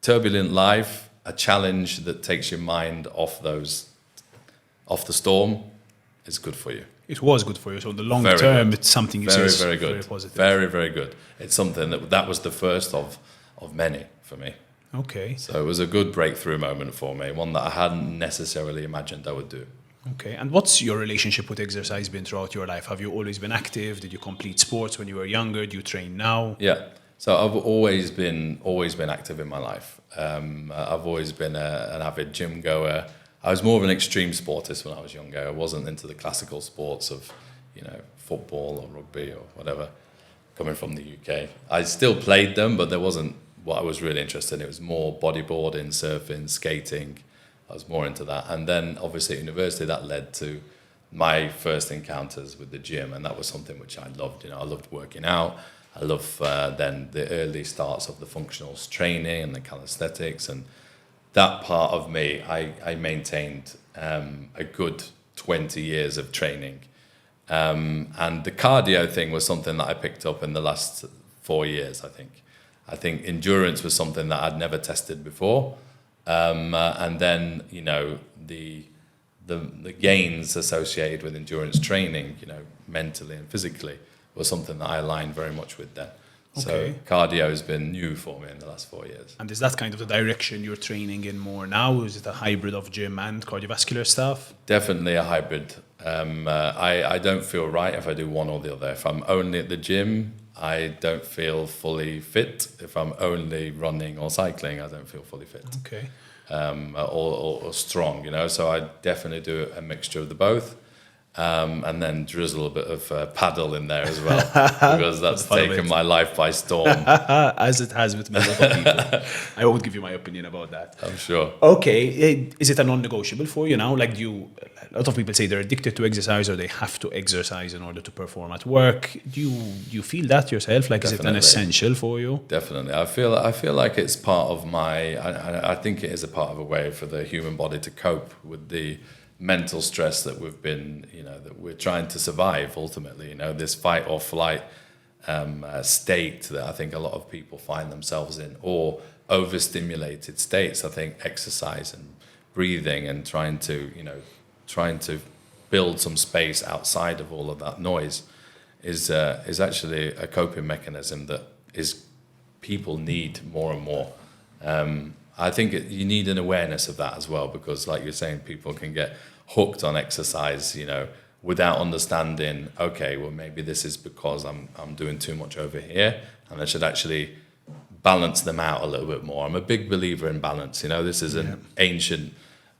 turbulent life, a challenge that takes your mind off the storm is good for you. It was good for you. So in the long Very term, good. it's something you very, say very is good. very positive. Very, very good. It's something that was the first of many for me. Okay. So it was a good breakthrough moment for me, one that I hadn't necessarily imagined I would do. Okay. And what's your relationship with exercise been throughout your life? Have you always been active? Did you complete sports when you were younger? Do you train now? Yeah. So I've always been active in my life. I've always been an avid gym goer. I was more of an extreme sportist when I was younger. I wasn't into the classical sports of, you know, football or rugby or whatever, coming from the UK. I still played them, but there wasn't what I was really interested in. It was more bodyboarding, surfing, skating. I was more into that. And then obviously at university, that led to my first encounters with the gym. And that was something which I loved. You know, I loved working out. I love then the early starts of the functionals training and the calisthenics, and that part of me, I maintained a good 20 years of training. And the cardio thing was something that I picked up in the last 4 years, I think. I think endurance was something that I'd never tested before. And then, you know, the gains associated with endurance training, you know, mentally and physically, was something that I aligned very much with then. Okay. So cardio has been new for me in the last 4 years. And is that kind of the direction you're training in more now? Is it a hybrid of gym and cardiovascular stuff? Definitely a hybrid. I don't feel right if I do one or the other. If I'm only at the gym, I don't feel fully fit. If I'm only running or cycling, I don't feel fully fit. Okay. Or strong, you know. So I definitely do a mixture of the both. And then drizzle a bit of paddle in there as well, because that's taken my life by storm. As it has with many other people. I won't give you my opinion about that. I'm sure. Okay, is it a non-negotiable for you now? Like, a lot of people say they're addicted to exercise, or they have to exercise in order to perform at work. Do you feel that yourself? Like, Definitely. Is it an essential for you? Definitely. I feel like it's part of I think it is a part of a way for the human body to cope with the mental stress that we've been, you know, that we're trying to survive ultimately, you know, this fight or flight state that I think a lot of people find themselves in, or overstimulated states. I think exercise and breathing and trying to build some space outside of all of that noise is actually a coping mechanism that people need more and more. I think you need an awareness of that as well, because like you're saying, people can get hooked on exercise, without understanding, okay, well, maybe this is because I'm doing too much over here, and I should actually balance them out a little bit more. I'm a big believer in balance. This is an ancient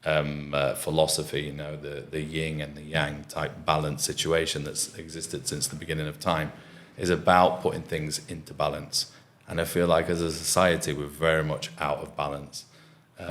philosophy, the yin and the yang type balance situation that's existed since the beginning of time is about putting things into balance. And I feel like as a society, we're very much out of balance.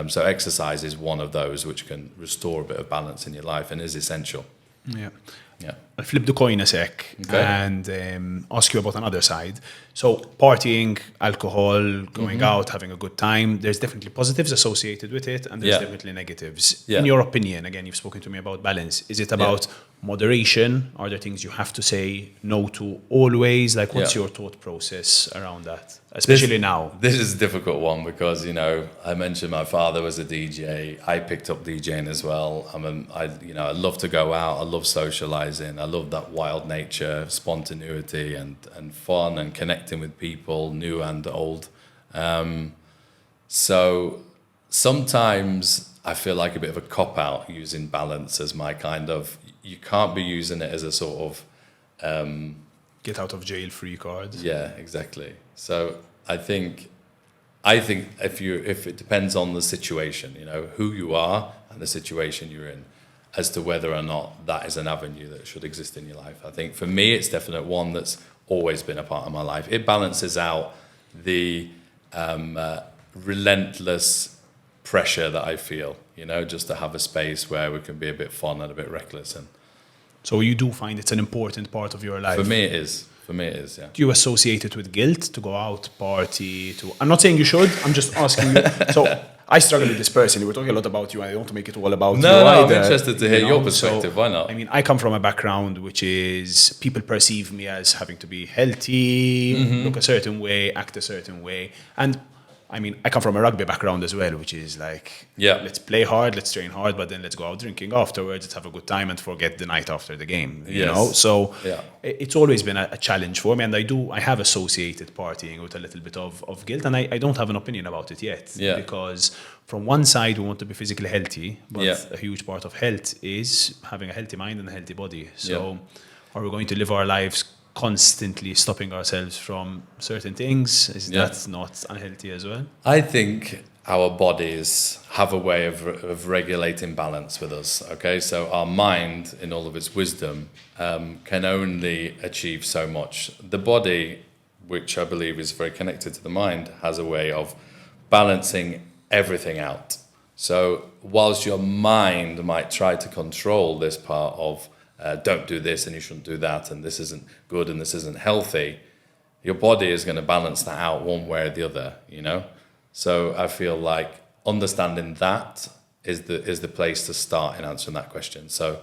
So exercise is one of those which can restore a bit of balance in your life and is essential. Yeah. Yeah. I'll flip the coin a sec and ask you about another side. So partying, alcohol, going out, having a good time, there's definitely positives associated with it, and there's definitely negatives. Yeah. In your opinion, again, you've spoken to me about balance. Is it about moderation? Are there things you have to say no to always? Like, what's your thought process around that, especially now? This is a difficult one because, I mentioned my father was a DJ. I picked up DJing as well. I love to go out. I love socializing. I love that wild nature, spontaneity and fun and connecting with people, new and old. So sometimes I feel like a bit of a cop-out using balance as my kind of, you can't be using it as a sort of... get out of jail free card. Yeah, exactly. So I think if it depends on the situation, who you are and the situation you're in, as to whether or not that is an avenue that should exist in your life. I think for me, it's definitely one that's always been a part of my life. It balances out the relentless pressure that I feel, just to have a space where we can be a bit fun and a bit reckless. And so you do find it's an important part of your life? For me, it is, yeah. Do you associate it with guilt to go out, party? I'm not saying you should, I'm just asking you. So I struggle with this personally. We're talking a lot about you. I don't want to make it all about you. No, either, I'm interested to hear your perspective. So, why not? I mean, I come from a background which is people perceive me as having to be healthy, look a certain way, act a certain way. And I mean, I come from a rugby background as well, which is like, let's play hard, let's train hard, but then let's go out drinking afterwards, let's have a good time and forget the night after the game, you know? So it's always been a challenge for me, and I have associated partying with a little bit of guilt, and I don't have an opinion about it yet, because from one side we want to be physically healthy, but a huge part of health is having a healthy mind and a healthy body. So are we going to live our lives constantly stopping ourselves from certain things? Is that not unhealthy as well? I think our bodies have a way of regulating balance with us, okay? So our mind, in all of its wisdom, can only achieve so much. The body, which I believe is very connected to the mind, has a way of balancing everything out. So whilst your mind might try to control this part of don't do this and you shouldn't do that and this isn't good and this isn't healthy, your body is going to balance that out one way or the other, So I feel like understanding that is the place to start in answering that question. So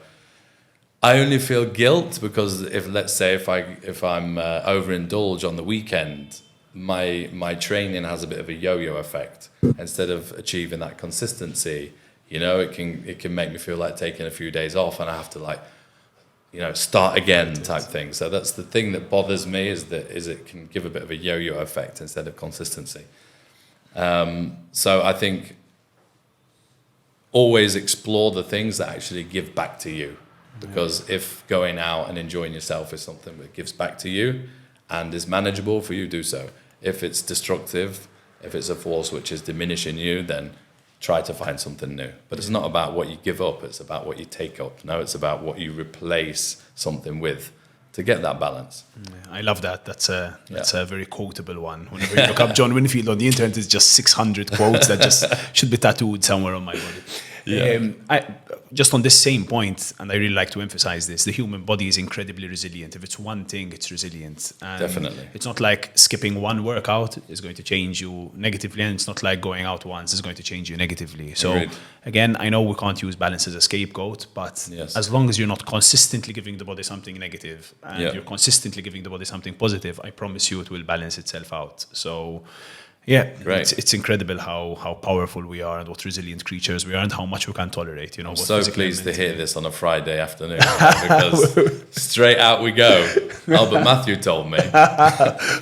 I only feel guilt because if I'm overindulge on the weekend, my training has a bit of a yo-yo effect. Instead of achieving that consistency, it can make me feel like taking a few days off and I have to start again type thing. So that's the thing that bothers me is it can give a bit of a yo-yo effect instead of consistency. So I think always explore the things that actually give back to you, because if going out and enjoying yourself is something that gives back to you and is manageable for you, do so. If it's destructive, if it's a force which is diminishing you, then try to find something new. But it's not about what you give up, it's about what you take up. No, it's about what you replace something with to get that balance. I love that. That's a very quotable one. Whenever you look up John Winfield on the internet, it's just 600 quotes that just should be tattooed somewhere on my body. Just on this same point, and I really like to emphasize this, the human body is incredibly resilient. If it's one thing, it's resilient. And definitely. It's not like skipping one workout is going to change you negatively, and it's not like going out once is going to change you negatively. So again, I know we can't use balance as a scapegoat, but as long as you're not consistently giving the body something negative and you're consistently giving the body something positive, I promise you it will balance itself out. So Yeah, Great. it's incredible how powerful we are and what resilient creatures we are and how much we can tolerate. I'm both so physically and pleased to mentally. hear this on a Friday afternoon because straight out we go. Albert Matthew told me.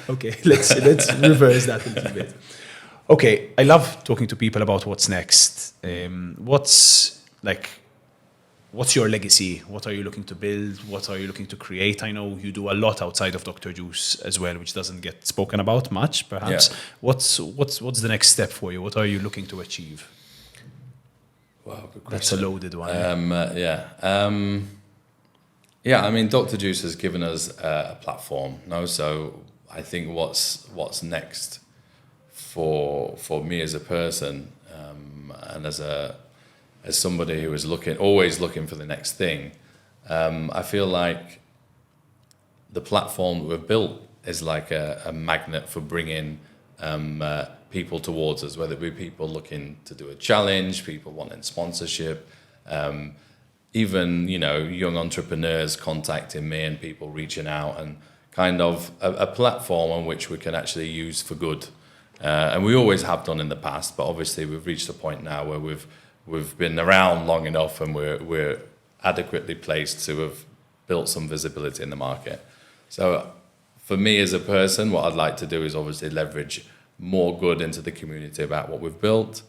Okay, let's reverse that a little bit. Okay, I love talking to people about what's next. What's your legacy? What are you looking to build? What are you looking to create? I know you do a lot outside of Dr. Juice as well, which doesn't get spoken about much, perhaps. Yeah. What's the next step for you? What are you looking to achieve? Wow, good That's a question. loaded one. Yeah, I mean, Dr. Juice has given us a platform, no? So I think what's next for me as a person, and as somebody who is always looking for the next thing, I feel like the platform that we've built is like a magnet for bringing people towards us, whether it be people looking to do a challenge, people wanting sponsorship, even, young entrepreneurs contacting me and people reaching out, and kind of a platform on which we can actually use for good. And we always have done in the past, but obviously we've reached a point now where we've been around long enough and we're adequately placed to have built some visibility in the market. So for me as a person, what I'd like to do is obviously leverage more good into the community about what we've built.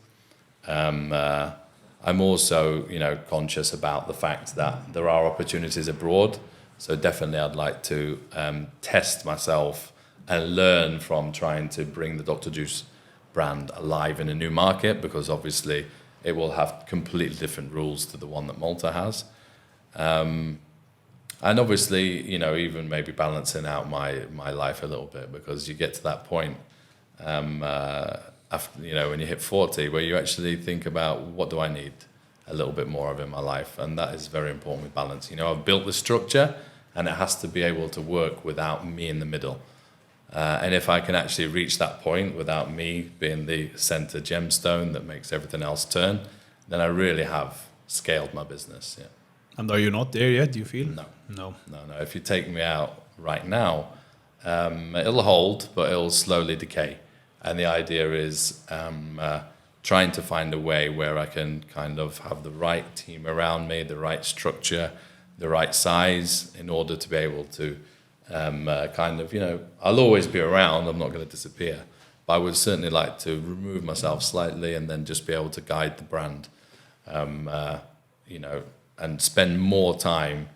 I'm also, conscious about the fact that there are opportunities abroad. So definitely I'd like to test myself and learn from trying to bring the Dr. Juice brand alive in a new market, because obviously it will have completely different rules to the one that Malta has. And obviously, even maybe balancing out my life a little bit, because you get to that point after, when you hit 40, where you actually think about, what do I need a little bit more of in my life? And that is very important with balance. I've built the structure and it has to be able to work without me in the middle. And if I can actually reach that point without me being the center gemstone that makes everything else turn, then I really have scaled my business. Yeah. And are you not there yet, do you feel? No. If you take me out right now, it'll hold, but it'll slowly decay. And the idea is trying to find a way where I can kind of have the right team around me, the right structure, the right size, in order to be able to I'll always be around, I'm not going to disappear, but I would certainly like to remove myself slightly and then just be able to guide the brand, and spend more time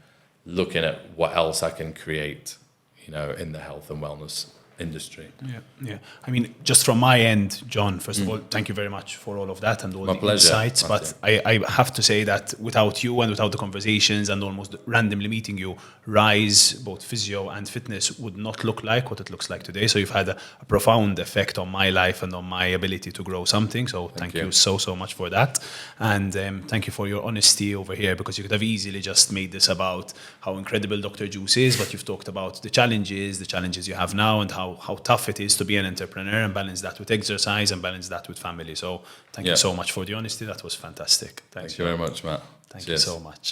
looking at what else I can create, in the health and wellness industry. Yeah. I mean, just from my end, John, first of all, thank you very much for all of that and all My the pleasure, insights. But I have to say that without you and without the conversations and almost randomly meeting you, Rise, both physio and fitness, would not look like what it looks like today. So you've had a profound effect on my life and on my ability to grow something. So thank you so much for that. And thank you for your honesty over here, because you could have easily just made this about how incredible Dr. Juice is, but you've talked about the challenges you have now, and how tough it is to be an entrepreneur and balance that with exercise and balance that with family. So thank you so much for the honesty. That was fantastic. Thank you very much, Matt. Thank you so much.